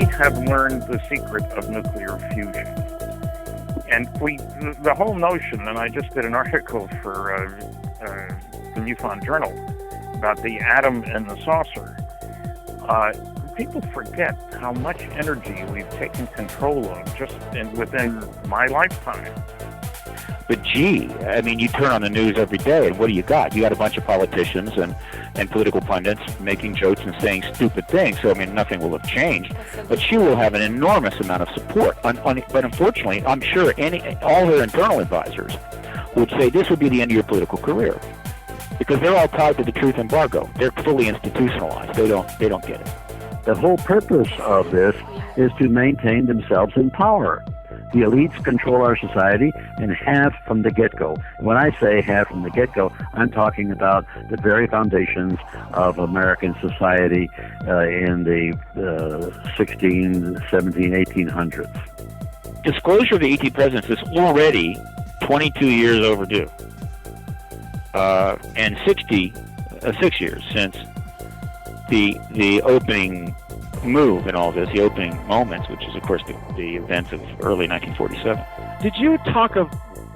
have learned the secret of nuclear fusion. And the whole notion, and I just did an article for the Newfound Journal about the atom and the saucer. People forget how much energy we've taken control of just within my lifetime. But gee, I mean, you turn on the news every day, and what do you got? You got a bunch of politicians and political pundits making jokes and saying stupid things. So, I mean, nothing will have changed. But she will have an enormous amount of support. But unfortunately, I'm sure all her internal advisors would say this would be the end of your political career, because they're all tied to the truth embargo. They're fully institutionalized. They don't get it. The whole purpose of this is to maintain themselves in power. The elites control our society and have from the get-go. When I say have from the get-go, I'm talking about the very foundations of American society in the 16, 17, 1800s. Disclosure of the ET presence is already 22 years overdue, and 6 years since the opening move in all this, the opening moments, which is, of course, the events of early 1947. Did you talk of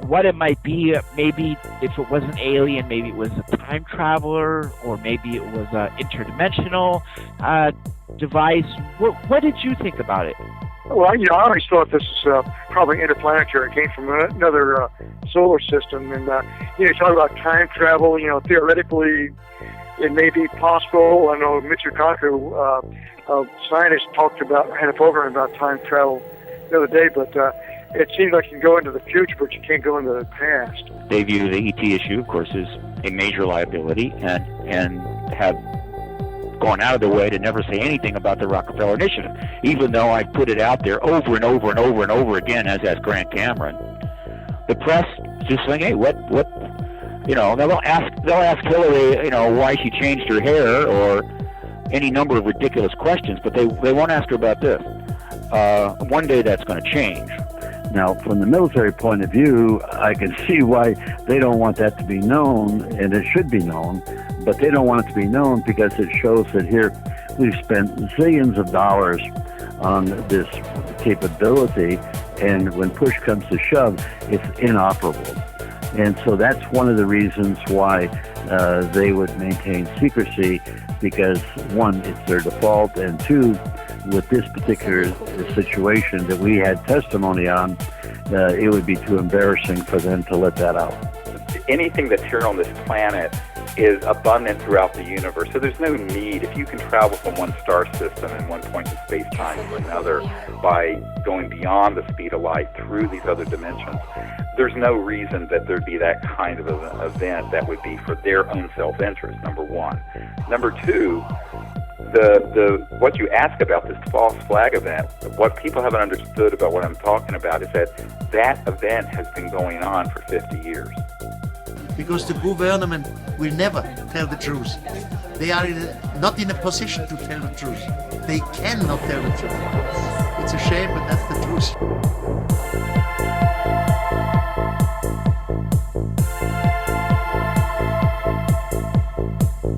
what it might be? Maybe if it was an alien, maybe it was a time traveler, or maybe it was an interdimensional device. What did you think about it? Well, I always thought this was probably interplanetary. It came from another solar system. And, you talk about time travel, theoretically, it may be possible. I know Mitchell Conker, a scientist, had a program about time travel the other day, but it seems like you can go into the future, but you can't go into the past. They view the ET issue, of course, as a major liability and have gone out of their way to never say anything about the Rockefeller Initiative, even though I put it out there over and over and over and over again, as has Grant Cameron. The press just saying, hey, what? They'll ask Hillary, why she changed her hair or any number of ridiculous questions, but they won't ask her about this. One day that's going to change. Now, from the military point of view, I can see why they don't want that to be known, and it should be known, but they don't want it to be known because it shows that here we've spent zillions of dollars on this capability, and when push comes to shove, it's inoperable. And so that's one of the reasons why they would maintain secrecy, because one, it's their default, and two, with this particular situation that we had testimony on, it would be too embarrassing for them to let that out. Anything that's here on this planet is abundant throughout the universe, so there's no need, if you can travel from one star system and one point in space-time to another by going beyond the speed of light through these other dimensions, there's no reason that there'd be that kind of an event that would be for their own self-interest, number one. Number two, what you ask about this false flag event, what people haven't understood about what I'm talking about is that event has been going on for 50 years. Because the government will never tell the truth. They are not in a position to tell the truth. They cannot tell the truth. It's a shame, but that's the truth.